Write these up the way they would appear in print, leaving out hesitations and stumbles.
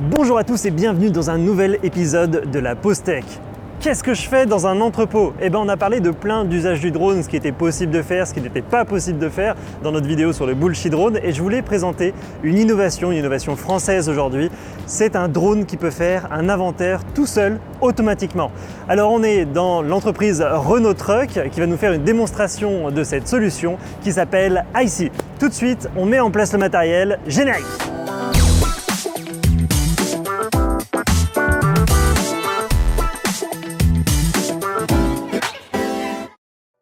Bonjour à tous et bienvenue dans un nouvel épisode de la Pause Tech. Qu'est-ce que je fais dans un entrepôt? On a parlé de plein d'usages du drone, ce qui était possible de faire, ce qui n'était pas possible de faire dans notre vidéo sur le bullshit drone, et je voulais présenter une innovation française aujourd'hui. C'est un drone qui peut faire un inventaire tout seul, automatiquement. Alors on est dans l'entreprise Renault Trucks qui va nous faire une démonstration de cette solution qui s'appelle IC. Tout de suite, on met en place le matériel, générique.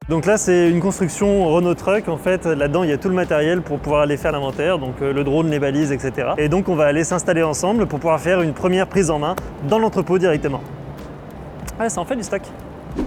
Donc là c'est une construction Renault Trucks, en fait là-dedans il y a tout le matériel pour pouvoir aller faire l'inventaire, donc le drone, les balises, etc. Et donc on va aller s'installer ensemble pour pouvoir faire une première prise en main dans l'entrepôt directement. Ah, ça en fait du stock.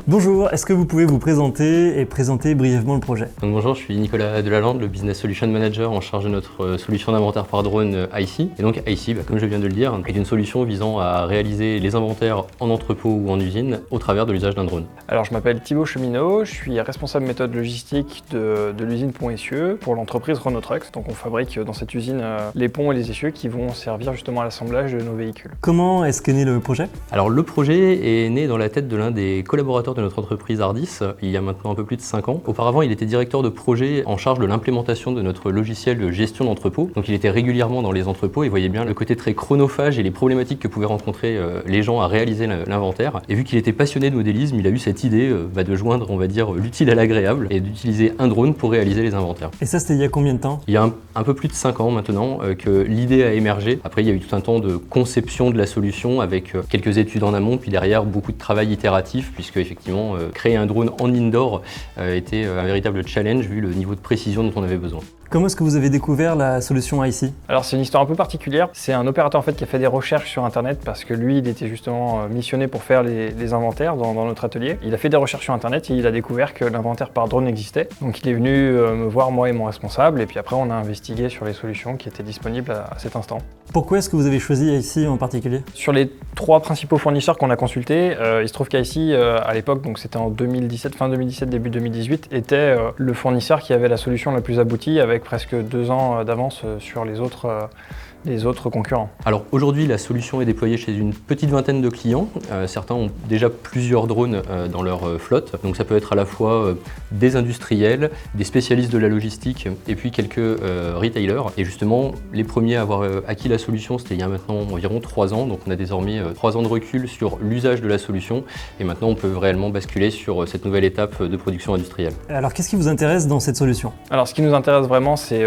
Bonjour, est-ce que vous pouvez vous présenter et présenter brièvement le projet? Donc bonjour, je suis Nicolas Delalande, le Business Solution Manager en charge de notre solution d'inventaire par drone IC. Et donc IC, comme je viens de le dire, est une solution visant à réaliser les inventaires en entrepôt ou en usine au travers de l'usage d'un drone. Alors je m'appelle Thibaut Cheminot, je suis responsable méthode logistique de l'usine Pont-Essieux pour l'entreprise Renault Trucks. Donc on fabrique dans cette usine les ponts et les essieux qui vont servir justement à l'assemblage de nos véhicules. Comment est-ce qu'est né le projet? Alors le projet est né dans la tête de l'un des collaborateurs de notre entreprise Ardis, il y a maintenant un peu plus de 5 ans. Auparavant, il était directeur de projet en charge de l'implémentation de notre logiciel de gestion d'entrepôt. Donc il était régulièrement dans les entrepôts et voyait bien le côté très chronophage et les problématiques que pouvaient rencontrer les gens à réaliser l'inventaire. Et vu qu'il était passionné de modélisme, il a eu cette idée de joindre, on va dire, l'utile à l'agréable et d'utiliser un drone pour réaliser les inventaires. Et ça, c'était il y a combien de temps? Il y a un peu plus de 5 ans maintenant que l'idée a émergé. Après, il y a eu tout un temps de conception de la solution avec quelques études en amont, puis derrière beaucoup de travail itératif, puisque effectivement, créer un drone en indoor était un véritable challenge vu le niveau de précision dont on avait besoin. Comment est-ce que vous avez découvert la solution IC? Alors c'est une histoire un peu particulière. C'est un opérateur en fait qui a fait des recherches sur internet parce que lui il était justement missionné pour faire les inventaires dans notre atelier. Il a fait des recherches sur internet et il a découvert que l'inventaire par drone existait. Donc il est venu me voir, moi et mon responsable, et puis après on a investigué sur les solutions qui étaient disponibles à cet instant. Pourquoi est-ce que vous avez choisi IC en particulier? Sur les 3 principaux fournisseurs qu'on a consultés, il se trouve qu'IC à l'époque, donc c'était en 2017, fin 2017, début 2018, était le fournisseur qui avait la solution la plus aboutie avec presque 2 ans d'avance sur les autres concurrents. Alors aujourd'hui, la solution est déployée chez une petite vingtaine de clients. Certains ont déjà plusieurs drones dans leur flotte. Donc ça peut être à la fois des industriels, des spécialistes de la logistique et puis quelques retailers. Et justement, les premiers à avoir acquis la solution, c'était il y a maintenant environ 3 ans. Donc on a désormais 3 ans de recul sur l'usage de la solution. Et maintenant, on peut réellement basculer sur cette nouvelle étape de production industrielle. Alors qu'est-ce qui vous intéresse dans cette solution? Alors ce qui nous intéresse vraiment, c'est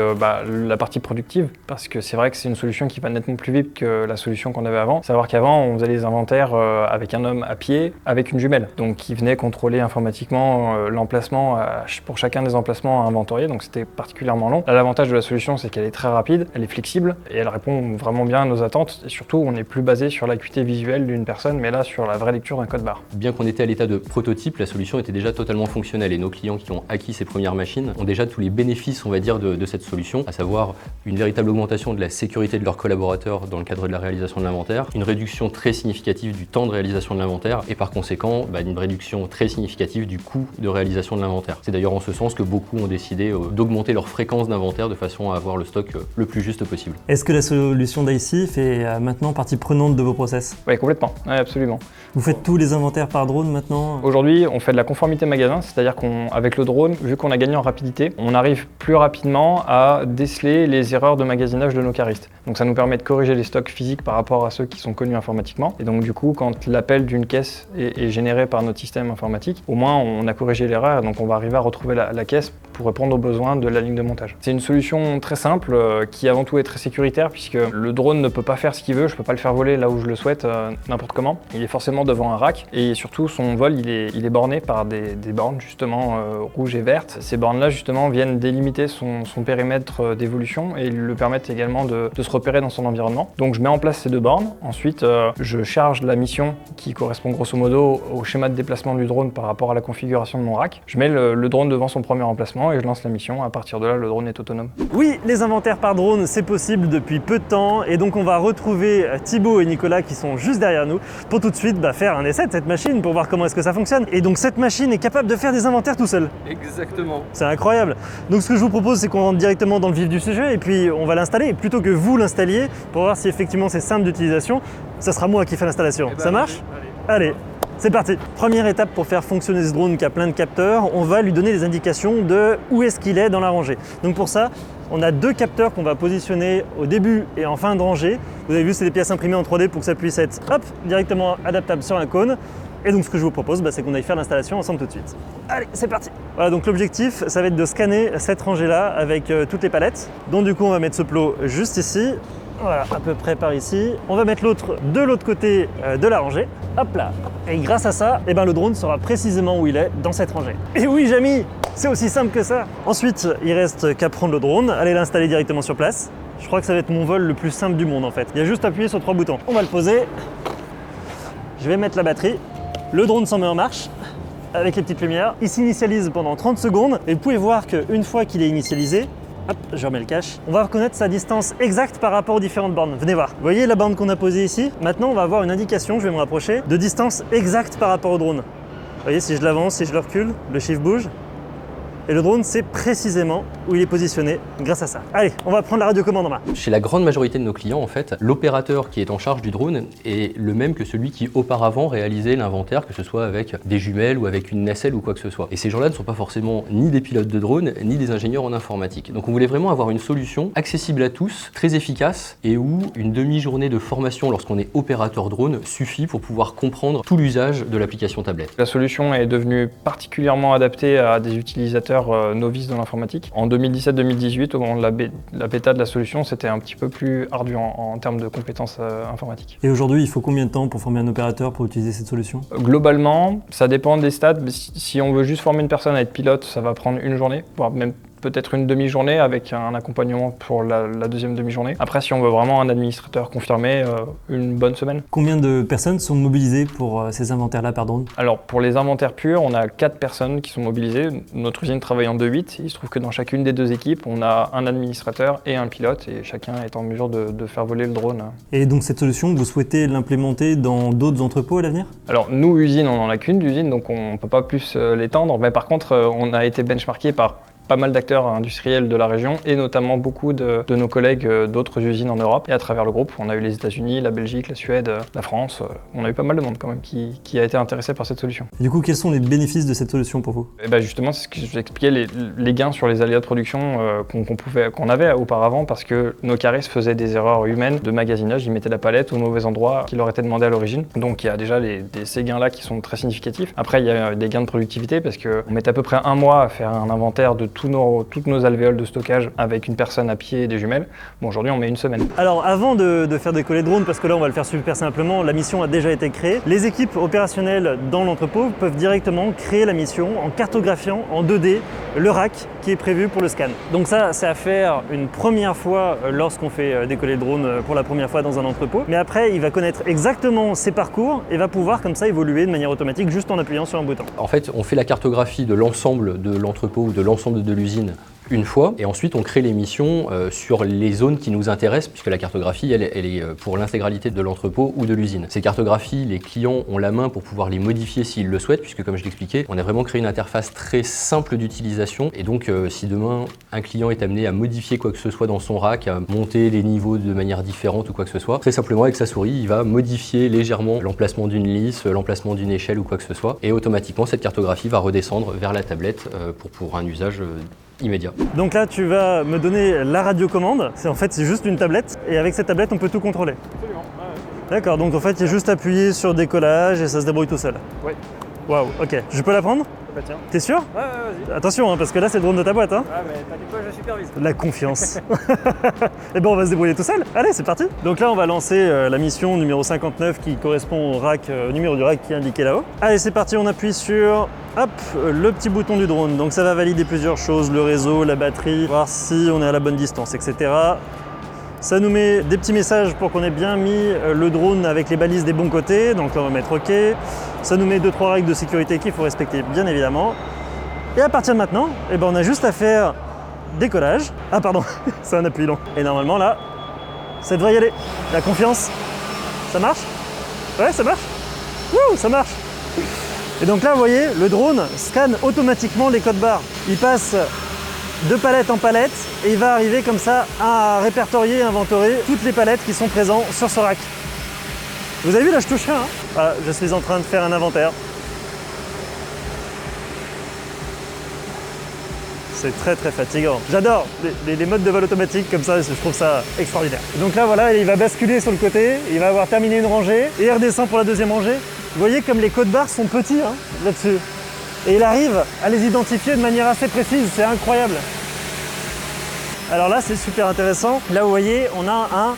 la partie productive. Parce que c'est vrai que c'est une solution qui va nettement plus vite que la solution qu'on avait avant. Savoir qu'avant, on faisait les inventaires avec un homme à pied, avec une jumelle. Donc qui venait contrôler informatiquement l'emplacement pour chacun des emplacements à inventorier. Donc c'était particulièrement long. Là, l'avantage de la solution, c'est qu'elle est très rapide, elle est flexible et elle répond vraiment bien à nos attentes. Et surtout, on n'est plus basé sur l'acuité visuelle d'une personne, mais là sur la vraie lecture d'un code barre. Bien qu'on était à l'état de prototype, la solution était déjà totalement fonctionnelle et nos clients qui ont acquis ces premières machines ont déjà tous les bénéfices, on va dire, de cette solution, à savoir une véritable augmentation de la sécurité de leurs collaborateurs dans le cadre de la réalisation de l'inventaire, une réduction très significative du temps de réalisation de l'inventaire et par conséquent une réduction très significative du coût de réalisation de l'inventaire. C'est d'ailleurs en ce sens que beaucoup ont décidé d'augmenter leur fréquence d'inventaire de façon à avoir le stock le plus juste possible. Est-ce que la solution d'IC fait maintenant partie prenante de vos process? Oui, complètement, ouais, absolument. Vous faites tous les inventaires par drone maintenant? Aujourd'hui, on fait de la conformité magasin, c'est-à-dire qu'avec le drone, vu qu'on a gagné en rapidité, on arrive plus rapidement à déceler les erreurs de magasinage de nos caristes. Donc ça nous permet de corriger les stocks physiques par rapport à ceux qui sont connus informatiquement. Et donc du coup, quand l'appel d'une caisse est généré par notre système informatique, au moins on a corrigé l'erreur et donc on va arriver à retrouver la caisse pour répondre aux besoins de la ligne de montage. C'est une solution très simple qui avant tout est très sécuritaire puisque le drone ne peut pas faire ce qu'il veut, je peux pas le faire voler là où je le souhaite n'importe comment. Il est forcément devant un rack et surtout son vol il est borné par des bornes justement rouges et vertes. Ces bornes là justement viennent délimiter son périmètre d'évolution et le permettent également de se repérer dans son environnement. Donc je mets en place ces 2 bornes, ensuite je charge la mission qui correspond grosso modo au schéma de déplacement du drone par rapport à la configuration de mon rack. Je mets le drone devant son premier emplacement et je lance la mission. À partir de là, le drone est autonome. Oui, les inventaires par drone, c'est possible depuis peu de temps et donc on va retrouver Thibaut et Nicolas qui sont juste derrière nous pour tout de suite faire un essai de cette machine pour voir comment est-ce que ça fonctionne. Et donc cette machine est capable de faire des inventaires tout seul. Exactement. C'est incroyable. Donc ce que je vous propose, c'est qu'on rentre directement dans le vif du sujet et puis on va l'installer. Plutôt que vous l'installiez pour voir si effectivement c'est simple d'utilisation. Ça sera moi qui fais l'installation. Ça marche? Allez, c'est parti. Première étape pour faire fonctionner ce drone qui a plein de capteurs, on va lui donner des indications de où est-ce qu'il est dans la rangée. Donc pour ça, on a 2 capteurs qu'on va positionner au début et en fin de rangée. Vous avez vu, c'est des pièces imprimées en 3D pour que ça puisse être directement adaptable sur un cône. Et donc ce que je vous propose, c'est qu'on aille faire l'installation ensemble tout de suite. Allez, c'est parti. Voilà, donc l'objectif, ça va être de scanner cette rangée-là avec toutes les palettes. Donc du coup, on va mettre ce plot juste ici. Voilà, à peu près par ici. On va mettre l'autre de l'autre côté de la rangée. Hop là. Et grâce à ça, le drone saura précisément où il est dans cette rangée. Et oui, Jamy, c'est aussi simple que ça. Ensuite, il reste qu'à prendre le drone, aller l'installer directement sur place. Je crois que ça va être mon vol le plus simple du monde en fait. Il y a juste à appuyer sur 3 boutons. On va le poser. Je vais mettre la batterie. Le drone s'en met en marche avec les petites lumières. Il s'initialise pendant 30 secondes. Et vous pouvez voir qu'une fois qu'il est initialisé, hop, je remets le cache. On va reconnaître sa distance exacte par rapport aux différentes bornes. Venez voir. Vous voyez la borne qu'on a posée ici? Maintenant, on va avoir une indication, je vais me rapprocher, de distance exacte par rapport au drone. Vous voyez, si je l'avance, si je le recule, le chiffre bouge. Et le drone sait précisément où il est positionné grâce à ça. Allez, on va prendre la radiocommande en main. Chez la grande majorité de nos clients, en fait, l'opérateur qui est en charge du drone est le même que celui qui auparavant réalisait l'inventaire, que ce soit avec des jumelles ou avec une nacelle ou quoi que ce soit. Et ces gens-là ne sont pas forcément ni des pilotes de drone, ni des ingénieurs en informatique. Donc on voulait vraiment avoir une solution accessible à tous, très efficace, et où une demi-journée de formation lorsqu'on est opérateur drone suffit pour pouvoir comprendre tout l'usage de l'application tablette. La solution est devenue particulièrement adaptée à des utilisateurs novices dans l'informatique. En 2017-2018, au moment de la bêta de la solution, c'était un petit peu plus ardu en termes de compétences informatiques. Et aujourd'hui, il faut combien de temps pour former un opérateur pour utiliser cette solution? Globalement, ça dépend des stats. Si on veut juste former une personne à être pilote, ça va prendre une journée, voire même peut-être une demi-journée avec un accompagnement pour la deuxième demi-journée. Après, si on veut vraiment un administrateur confirmé, une bonne semaine. Combien de personnes sont mobilisées pour ces inventaires-là par drone? Alors, pour les inventaires purs, on a 4 personnes qui sont mobilisées. Notre usine travaille en 2-8. Il se trouve que dans chacune des 2 équipes, on a un administrateur et un pilote, et chacun est en mesure de faire voler le drone. Et donc cette solution, vous souhaitez l'implémenter dans d'autres entrepôts à l'avenir? Alors, nous, usine, on n'en a qu'une d'usine, donc on ne peut pas plus l'étendre. Mais par contre, on a été benchmarké par pas mal d'acteurs industriels de la région et notamment beaucoup de nos collègues d'autres usines en Europe et à travers le groupe. On a eu les États-Unis, la Belgique, la Suède, la France. On a eu pas mal de monde quand même qui a été intéressé par cette solution. Et du coup, quels sont les bénéfices de cette solution pour vous? Et justement, c'est ce que je vous expliquais, les gains sur les aléas de production qu'on avait auparavant parce que nos caristes faisaient des erreurs humaines de magasinage. Ils mettaient la palette au mauvais endroit qui leur était demandé à l'origine. Donc il y a déjà ces gains-là qui sont très significatifs. Après, il y a des gains de productivité parce qu'on met à peu près 1 mois à faire un inventaire de toutes nos alvéoles de stockage avec une personne à pied et des jumelles. Bon, aujourd'hui, on met 1 semaine. Alors, avant de faire décoller le drone, parce que là, on va le faire super simplement, la mission a déjà été créée. Les équipes opérationnelles dans l'entrepôt peuvent directement créer la mission en cartographiant en 2D le rack qui est prévu pour le scan. Donc ça, c'est à faire une première fois lorsqu'on fait décoller le drone pour la première fois dans un entrepôt. Mais après, il va connaître exactement ses parcours et va pouvoir comme ça évoluer de manière automatique juste en appuyant sur un bouton. En fait, on fait la cartographie de l'ensemble de l'entrepôt ou de l'ensemble de l'usine une fois, et ensuite on crée les missions sur les zones qui nous intéressent, puisque la cartographie, elle est pour l'intégralité de l'entrepôt ou de l'usine. Ces cartographies, les clients ont la main pour pouvoir les modifier s'ils le souhaitent, puisque comme je l'expliquais, on a vraiment créé une interface très simple d'utilisation, et donc si demain un client est amené à modifier quoi que ce soit dans son rack, à monter les niveaux de manière différente ou quoi que ce soit, très simplement avec sa souris, il va modifier légèrement l'emplacement d'une lisse, l'emplacement d'une échelle ou quoi que ce soit, et automatiquement cette cartographie va redescendre vers la tablette pour un usage immédiat. Donc là, tu vas me donner la radiocommande. C'est juste une tablette et avec cette tablette, on peut tout contrôler. Absolument. Ouais. D'accord, donc en fait, il y a juste à appuyer sur décollage et ça se débrouille tout seul. Oui. Waouh, ok. Je peux la prendre? Bah tiens. T'es sûr? Ouais, vas-y. Attention, parce que là, c'est le drone de ta boîte. Ah, mais t'inquiète pas, je supervise. La confiance. Et ben, on va se débrouiller tout seul. Allez, c'est parti. Donc là, on va lancer la mission numéro 59 qui correspond au rack, au numéro du rack qui est indiqué là-haut. Allez, c'est parti, on appuie sur le petit bouton du drone. Donc ça va valider plusieurs choses, le réseau, la batterie, voir si on est à la bonne distance, etc. Ça nous met des petits messages pour qu'on ait bien mis le drone avec les balises des bons côtés. Donc là, on va mettre OK. Ça nous met 2-3 règles de sécurité qu'il faut respecter, bien évidemment. Et à partir de maintenant, on a juste à faire décollage. Ah pardon, c'est un appui long. Et normalement là, ça devrait y aller. La confiance, ça marche? Ouais, ça marche? Wouh, ça marche! Et donc là, vous voyez, le drone scanne automatiquement les codes barres. Il passe de palette en palette et il va arriver comme ça à répertorier et inventorier toutes les palettes qui sont présentes sur ce rack. Vous avez vu là, je touche rien, hein. Voilà, je suis en train de faire un inventaire. C'est très fatigant. J'adore les modes de vol automatique comme ça, je trouve ça extraordinaire. Donc là voilà, il va basculer sur le côté, il va avoir terminé une rangée et il redescend pour la deuxième rangée. Vous voyez comme les codes barres sont petits hein, là-dessus. Et il arrive à les identifier de manière assez précise, c'est incroyable. Alors là c'est super intéressant. Là vous voyez, on a un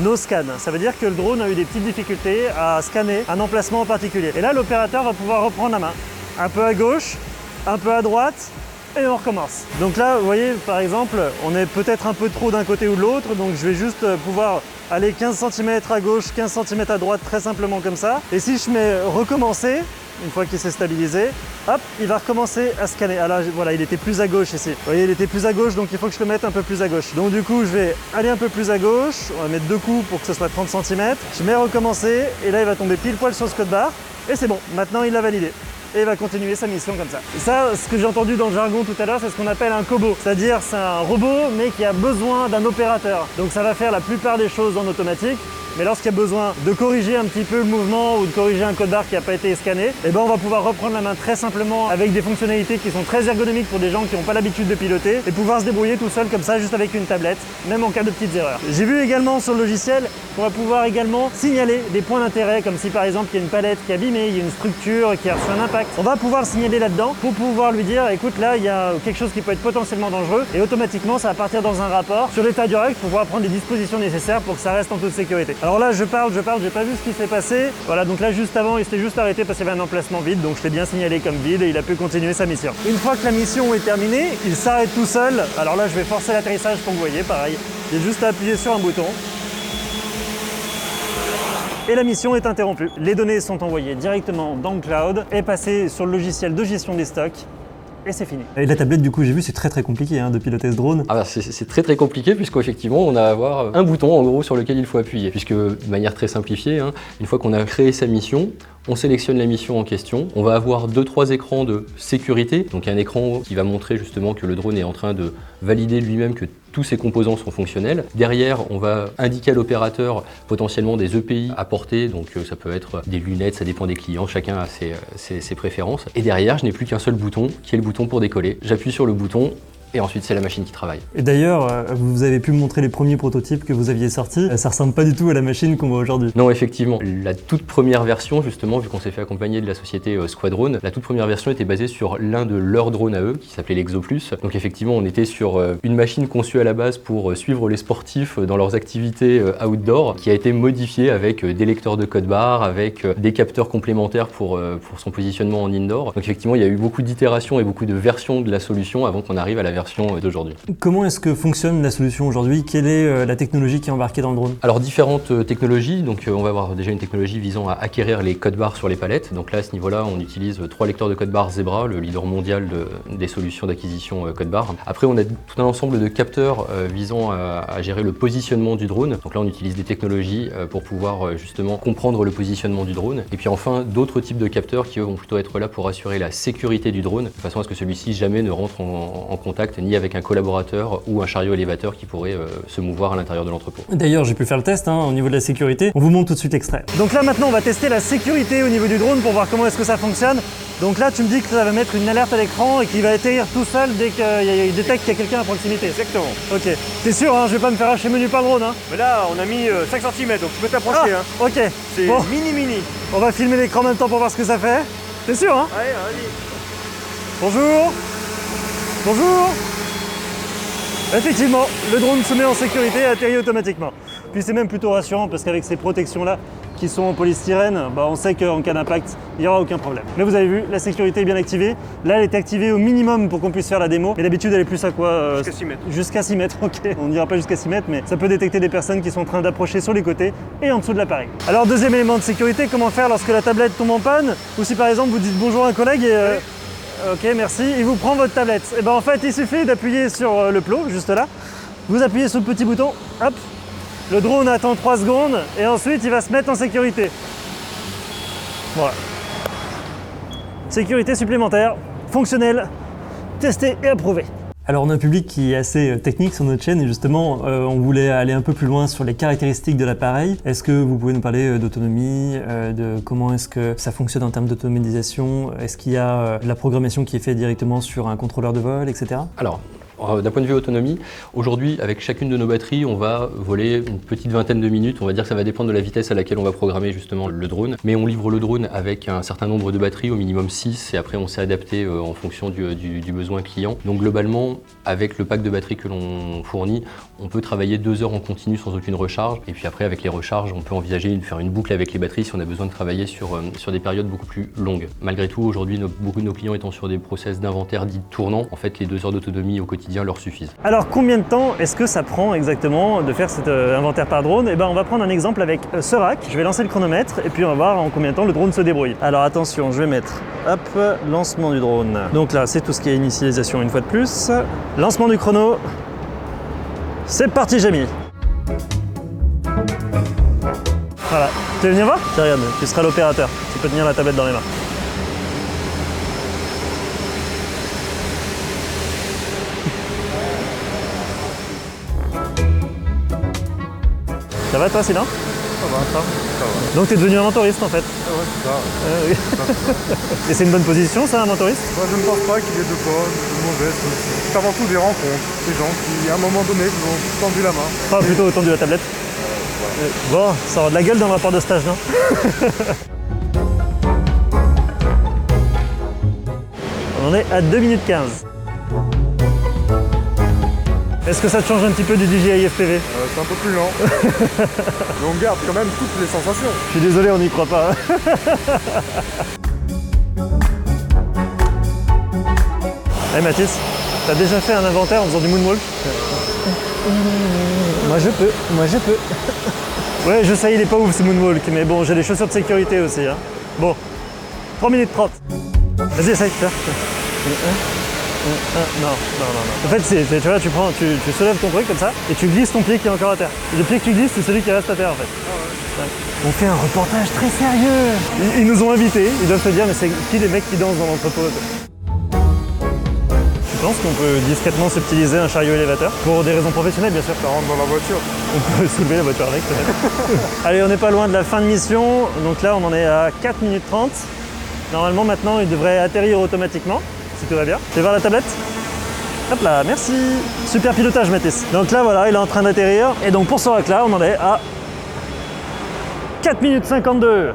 no-scan. Ça veut dire que le drone a eu des petites difficultés à scanner un emplacement en particulier. Et là l'opérateur va pouvoir reprendre la main. Un peu à gauche, un peu à droite. Et on recommence. Donc là, vous voyez, par exemple, on est peut-être un peu trop d'un côté ou de l'autre, donc je vais juste pouvoir aller 15 cm à gauche, 15 cm à droite, très simplement comme ça. Et si je mets recommencer, une fois qu'il s'est stabilisé, hop, il va recommencer à scanner. Alors voilà, il était plus à gauche ici. Vous voyez, il était plus à gauche, donc il faut que je le mette un peu plus à gauche. Donc du coup, je vais aller un peu plus à gauche, on va mettre 2 coups pour que ce soit 30 cm. Je mets recommencer, et là, il va tomber pile poil sur ce code barre, et c'est bon, maintenant il l'a validé. Et il va continuer sa mission comme ça. Et ça, ce que j'ai entendu dans le jargon tout à l'heure, c'est ce qu'on appelle un cobo. C'est-à-dire c'est un robot, mais qui a besoin d'un opérateur. Donc ça va faire la plupart des choses en automatique. Mais lorsqu'il y a besoin de corriger un petit peu le mouvement ou de corriger un code barre qui n'a pas été scanné, eh ben on va pouvoir reprendre la main très simplement avec des fonctionnalités qui sont très ergonomiques pour des gens qui n'ont pas l'habitude de piloter et pouvoir se débrouiller tout seul comme ça juste avec une tablette, même en cas de petites erreurs. J'ai vu également sur le logiciel qu'on va pouvoir également signaler des points d'intérêt comme si par exemple il y a une palette qui est abîmée, il y a une structure qui a reçu un impact. On va pouvoir le signaler là-dedans pour pouvoir lui dire écoute là il y a quelque chose qui peut être potentiellement dangereux et automatiquement ça va partir dans un rapport sur l'état du rack pour pouvoir prendre les dispositions nécessaires pour que ça reste en toute sécurité. Alors là je parle, j'ai pas vu ce qui s'est passé. Voilà, donc là juste avant, il s'était juste arrêté parce qu'il y avait un emplacement vide, donc je l'ai bien signalé comme vide et il a pu continuer sa mission. Une fois que la mission est terminée, il s'arrête tout seul. Alors là, je vais forcer l'atterrissage pour que vous voyez, pareil. J'ai juste à appuyer sur un bouton. Et la mission est interrompue. Les données sont envoyées directement dans le cloud et passées sur le logiciel de gestion des stocks. Et c'est fini. Et la tablette, du coup, j'ai vu, c'est très compliqué hein, de piloter ce drone. Ah bah c'est très compliqué puisqu'effectivement on a à avoir un bouton en gros sur lequel il faut appuyer. Puisque de manière très simplifiée, hein, une fois qu'on a créé sa mission, on sélectionne la mission en question, on va avoir 2-3 écrans de sécurité, donc un écran qui va montrer justement que le drone est en train de valider lui-même que tous ses composants sont fonctionnels. Derrière, on va indiquer à l'opérateur potentiellement des EPI à porter, donc ça peut être des lunettes, ça dépend des clients, chacun a ses préférences. Et derrière, je n'ai plus qu'un seul bouton, qui est le bouton pour décoller. J'appuie sur le bouton, et ensuite c'est la machine qui travaille. Et d'ailleurs, vous avez pu me montrer les premiers prototypes que vous aviez sortis. Ça ressemble pas du tout à la machine qu'on voit aujourd'hui. Non, effectivement. La toute première version, justement, vu qu'on s'est fait accompagner de la société Squadrone, la toute première version était basée sur l'un de leurs drones à eux, qui s'appelait l'Exoplus. Donc effectivement, on était sur une machine conçue à la base pour suivre les sportifs dans leurs activités outdoor, qui a été modifiée avec des lecteurs de code barre, avec des capteurs complémentaires pour son positionnement en indoor. Donc effectivement, il y a eu beaucoup d'itérations et beaucoup de versions de la solution avant qu'on arrive à la version d'aujourd'hui. Comment est-ce que fonctionne la solution aujourd'hui? Quelle est la technologie qui est embarquée dans le drone? Alors différentes technologies, donc on va avoir déjà une technologie visant à acquérir les codes barres sur les palettes. Donc là à ce niveau-là on utilise 3 lecteurs de code barre Zebra, le leader mondial des solutions d'acquisition code barre. Après on a tout un ensemble de capteurs visant à gérer le positionnement du drone. Donc là on utilise des technologies pour pouvoir justement comprendre le positionnement du drone. Et puis enfin d'autres types de capteurs qui eux vont plutôt être là pour assurer la sécurité du drone, de façon à ce que celui-ci jamais ne rentre en contact ni avec un collaborateur ou un chariot élévateur qui pourrait se mouvoir à l'intérieur de l'entrepôt. D'ailleurs, j'ai pu faire le test hein, au niveau de la sécurité. On vous montre tout de suite l'extrait. Donc là maintenant, on va tester la sécurité au niveau du drone pour voir comment est-ce que ça fonctionne. Donc là, tu me dis que ça va mettre une alerte à l'écran et qu'il va atterrir tout seul dès qu'il détecte qu'il y a quelqu'un à proximité. Exactement. Ok. T'es sûr, hein, je vais pas me faire hacher menu par le drone. Hein. Mais là, on a mis 5 cm, donc tu peux t'approcher. Ah, hein. ok. C'est Bon, mini. on va filmer l'écran en même temps pour voir ce que ça fait. T'es sûr, hein? Allez, vas-y. Bonjour. Bonjour. Effectivement, le drone se met en sécurité et atterrit automatiquement. Puis c'est même plutôt rassurant parce qu'avec ces protections-là qui sont en polystyrène, on sait qu'en cas d'impact, il n'y aura aucun problème. Mais vous avez vu, la sécurité est bien activée. Là, elle est activée au minimum pour qu'on puisse faire la démo. Mais d'habitude, elle est plus à quoi Jusqu'à 6 mètres. Jusqu'à 6 mètres, ok. On n'ira pas jusqu'à 6 mètres, mais ça peut détecter des personnes qui sont en train d'approcher sur les côtés et en dessous de l'appareil. Alors, deuxième élément de sécurité, comment faire lorsque la tablette tombe en panne? Ou si par exemple, vous dites bonjour à un collègue et... Ok, merci. Il vous prend votre tablette. Et ben en fait, il suffit d'appuyer sur le plot, juste là. Vous appuyez sur le petit bouton, hop. Le drone attend 3 secondes et ensuite il va se mettre en sécurité. Voilà. Sécurité supplémentaire, fonctionnelle, testée et approuvée. Alors on a un public qui est assez technique sur notre chaîne et justement on voulait aller un peu plus loin sur les caractéristiques de l'appareil. Est-ce que vous pouvez nous parler d'autonomie, de comment est-ce que ça fonctionne en termes d'automatisation? Est-ce qu'il y a de la programmation qui est faite directement sur un contrôleur de vol, etc. Alors, d'un point de vue autonomie, aujourd'hui, avec chacune de nos batteries, on va voler une petite vingtaine de minutes. On va dire que ça va dépendre de la vitesse à laquelle on va programmer justement le drone. Mais on livre le drone avec un certain nombre de batteries, au minimum 6, et après on s'est adapté en fonction du besoin client. Donc globalement, avec le pack de batteries que l'on fournit, on peut travailler 2 heures en continu sans aucune recharge. Et puis après, avec les recharges, on peut envisager de faire une boucle avec les batteries si on a besoin de travailler sur des périodes beaucoup plus longues. Malgré tout, aujourd'hui, beaucoup de nos clients étant sur des process d'inventaire dits tournants, en fait, les 2 heures d'autonomie au quotidien leur suffisent. Alors combien de temps est-ce que ça prend exactement de faire cet inventaire par drone? Eh ben on va prendre un exemple avec Serac. Je vais lancer le chronomètre et puis on va voir en combien de temps le drone se débrouille. Alors attention, je vais mettre hop, lancement du drone. Donc là c'est tout ce qui est initialisation une fois de plus. Lancement du chrono. C'est parti, j'ai mis. Voilà. Tu veux venir voir? Tiens, regarde, tu seras l'opérateur. Tu peux tenir la tablette dans les mains. Ça va toi Sylvain? Ça va. Donc t'es devenu un mentoriste en fait? Ouais, c'est ça. Et c'est une bonne position ça, un mentoriste? Moi, je ne pense pas qu'il y ait de bonnes ou de mauvaises positions. C'est avant tout des rencontres. Des gens qui, à un moment donné, vous ont tendu la main. Enfin plutôt tendu la tablette. Bon, ça aura de la gueule dans le rapport de stage, non? On en est à 2 minutes 15. Est-ce que ça te change un petit peu du DJI FPV? C'est un peu plus lent. Mais on garde quand même toutes les sensations. Je suis désolé, on n'y croit pas. Hey Mathis, t'as déjà fait un inventaire en faisant du moonwalk? Moi je peux. Ouais, je sais, il est pas ouf ce moonwalk, mais bon, j'ai des chaussures de sécurité aussi. Hein. Bon, 3 minutes 30. Vas-y, essaye, fais. Non. En fait, tu vois, tu soulèves ton truc comme ça et tu glisses ton pied qui est encore à terre. Le pied que tu glisses, c'est celui qui reste à terre en fait. Ouais. On fait un reportage très sérieux. Ils nous ont invités, ils doivent se dire, mais c'est qui les mecs qui dansent dans l'entrepôt? Tu penses qu'on peut discrètement subtiliser un chariot élévateur? Pour des raisons professionnelles, bien sûr. Ça rentre dans la voiture. On peut soulever la voiture avec peut-être. Allez, on n'est pas loin de la fin de mission. Donc là, on en est à 4 minutes 30. Normalement, maintenant, il devrait atterrir automatiquement. Si tout va bien. Tu vas voir la tablette? Hop là, merci. Super pilotage, Mathis. Donc là, voilà, il est en train d'atterrir. Et donc pour ce rack là, on en est à 4 minutes 52.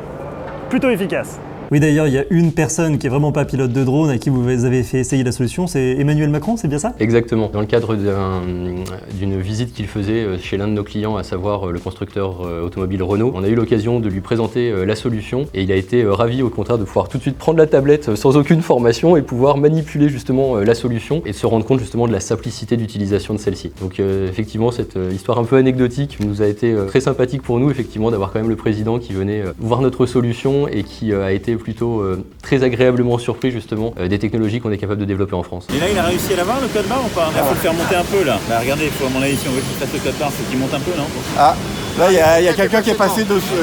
Plutôt efficace. Oui, d'ailleurs, il y a une personne qui est vraiment pas pilote de drone à qui vous avez fait essayer la solution, c'est Emmanuel Macron, c'est bien ça? Exactement. Dans le cadre d'une visite qu'il faisait chez l'un de nos clients, à savoir le constructeur automobile Renault, on a eu l'occasion de lui présenter la solution et il a été ravi au contraire de pouvoir tout de suite prendre la tablette sans aucune formation et pouvoir manipuler justement la solution et se rendre compte justement de la simplicité d'utilisation de celle-ci. Donc effectivement, cette histoire un peu anecdotique nous a été très sympathique pour nous, effectivement, d'avoir quand même le président qui venait voir notre solution et qui a été plutôt très agréablement surpris justement des technologies qu'on est capable de développer en France. Et là, il a réussi à l'avoir le code barre ou pas? Il faut le faire monter un peu là. Bah regardez, il faut à mon avis, si on veut qu'il fasse le code barre, il faut qu'il monte un peu, non? Ah, là il y a quelqu'un qui est passé dessus.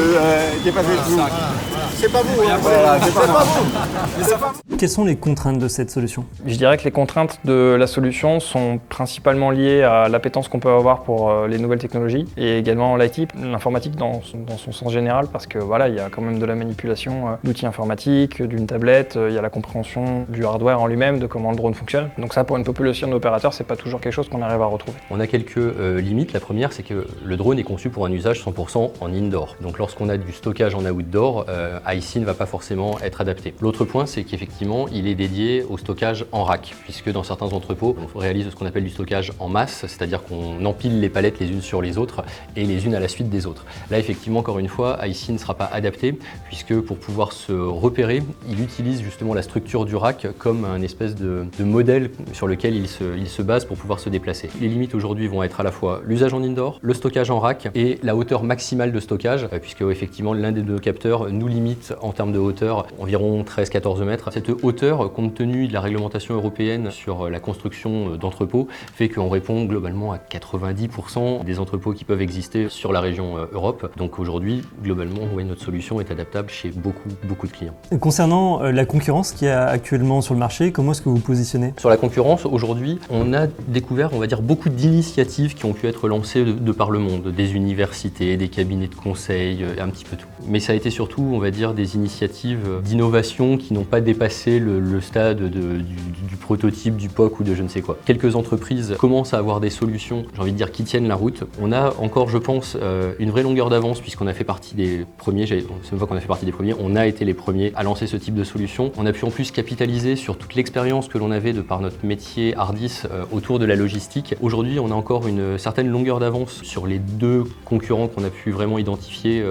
C'est pas vous, hein. Voilà, c'est pas vous. Quelles sont les contraintes de cette solution? Je dirais que les contraintes de la solution sont principalement liées à l'appétence qu'on peut avoir pour les nouvelles technologies et également l'IT, l'informatique dans son sens général, parce que voilà, il y a quand même de la manipulation d'outils informatiques, d'une tablette, il y a la compréhension du hardware en lui-même, de comment le drone fonctionne. Donc ça, pour une population d'opérateurs, c'est pas toujours quelque chose qu'on arrive à retrouver. On a quelques limites. La première, c'est que le drone est conçu pour un usage 100% en indoor. Donc lorsqu'on a du stockage en outdoor, ici ne va pas forcément être adapté. L'autre point, c'est qu'effectivement, il est dédié au stockage en rack, puisque dans certains entrepôts, on réalise ce qu'on appelle du stockage en masse, c'est-à-dire qu'on empile les palettes les unes sur les autres et les unes à la suite des autres. Là, effectivement, encore une fois, ici ne sera pas adapté, puisque pour pouvoir se repérer, il utilise justement la structure du rack comme un espèce de modèle sur lequel il se base pour pouvoir se déplacer. Les limites aujourd'hui vont être à la fois l'usage en indoor, le stockage en rack et la hauteur maximale de stockage, puisque effectivement l'un des deux capteurs nous limite limite en termes de hauteur, environ 13-14 mètres. Cette hauteur, compte tenu de la réglementation européenne sur la construction d'entrepôts, fait qu'on répond globalement à 90% des entrepôts qui peuvent exister sur la région Europe. Donc aujourd'hui, globalement, oui, notre solution est adaptable chez beaucoup de clients. Concernant la concurrence qu'il y a actuellement sur le marché, comment est-ce que vous vous positionnez? Sur la concurrence, aujourd'hui, on a découvert, on va dire, beaucoup d'initiatives qui ont pu être lancées de par le monde, des universités, des cabinets de conseil, un petit peu tout. Mais ça a été surtout, on va dire, des initiatives d'innovation qui n'ont pas dépassé le stade du prototype, du POC ou de je ne sais quoi. Quelques entreprises commencent à avoir des solutions, j'ai envie de dire, qui tiennent la route. On a encore, je pense, une vraie longueur d'avance puisqu'on a fait partie des premiers, c'est une fois qu'on a fait partie des premiers, on a été les premiers à lancer ce type de solution. On a pu en plus capitaliser sur toute l'expérience que l'on avait de par notre métier Hardis autour de la logistique. Aujourd'hui, on a encore une certaine longueur d'avance sur les deux concurrents qu'on a pu vraiment identifier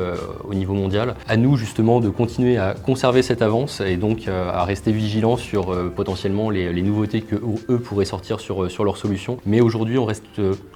au niveau mondial. À nous justement de continuer à conserver cette avance et donc à rester vigilants sur potentiellement les nouveautés que eux pourraient sortir sur leur solution. Mais aujourd'hui, on reste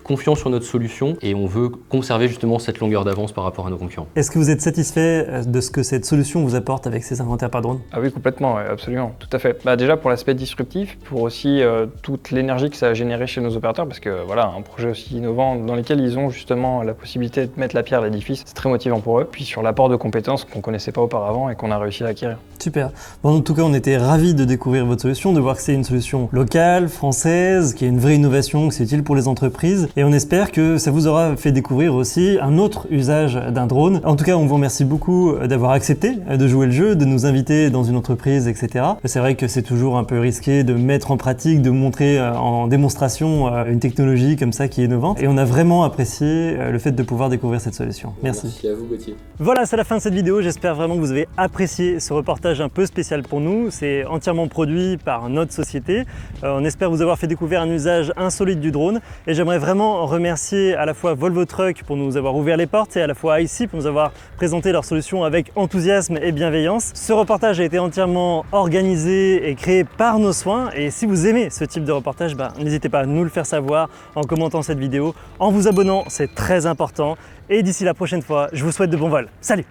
confiant sur notre solution et on veut conserver justement cette longueur d'avance par rapport à nos concurrents. Est-ce que vous êtes satisfait de ce que cette solution vous apporte avec ces inventaires par drone? Ah oui, complètement, ouais, absolument, tout à fait. Déjà pour l'aspect disruptif, pour aussi toute l'énergie que ça a généré chez nos opérateurs, parce que voilà, un projet aussi innovant dans lequel ils ont justement la possibilité de mettre la pierre à l'édifice, c'est très motivant pour eux. Puis sur l'apport de compétences qu'on connaissait pas auparavant et qu'on a réussi à acquérir. Super. Bon, en tout cas, on était ravis de découvrir votre solution, de voir que c'est une solution locale, française, qui est une vraie innovation, que c'est utile pour les entreprises. Et on espère que ça vous aura fait découvrir aussi un autre usage d'un drone. En tout cas, on vous remercie beaucoup d'avoir accepté de jouer le jeu, de nous inviter dans une entreprise, etc. C'est vrai que c'est toujours un peu risqué de mettre en pratique, de montrer en démonstration une technologie comme ça qui est innovante. Et on a vraiment apprécié le fait de pouvoir découvrir cette solution. Merci. Merci à vous, Gauthier. Voilà, c'est la fin de cette vidéo. J'espère vraiment que vous avez apprécié ce reportage un peu spécial pour nous. C'est entièrement produit par notre société. On espère vous avoir fait découvrir un usage insolite du drone. Et j'aimerais vraiment remercier à la fois Volvo Trucks pour nous avoir ouvert les portes et à la fois IC pour nous avoir présenté leur solution avec enthousiasme et bienveillance. Ce reportage a été entièrement organisé et créé par nos soins. Et si vous aimez ce type de reportage, n'hésitez pas à nous le faire savoir en commentant cette vidéo, en vous abonnant, c'est très important. Et d'ici la prochaine fois, je vous souhaite de bons vols. Salut!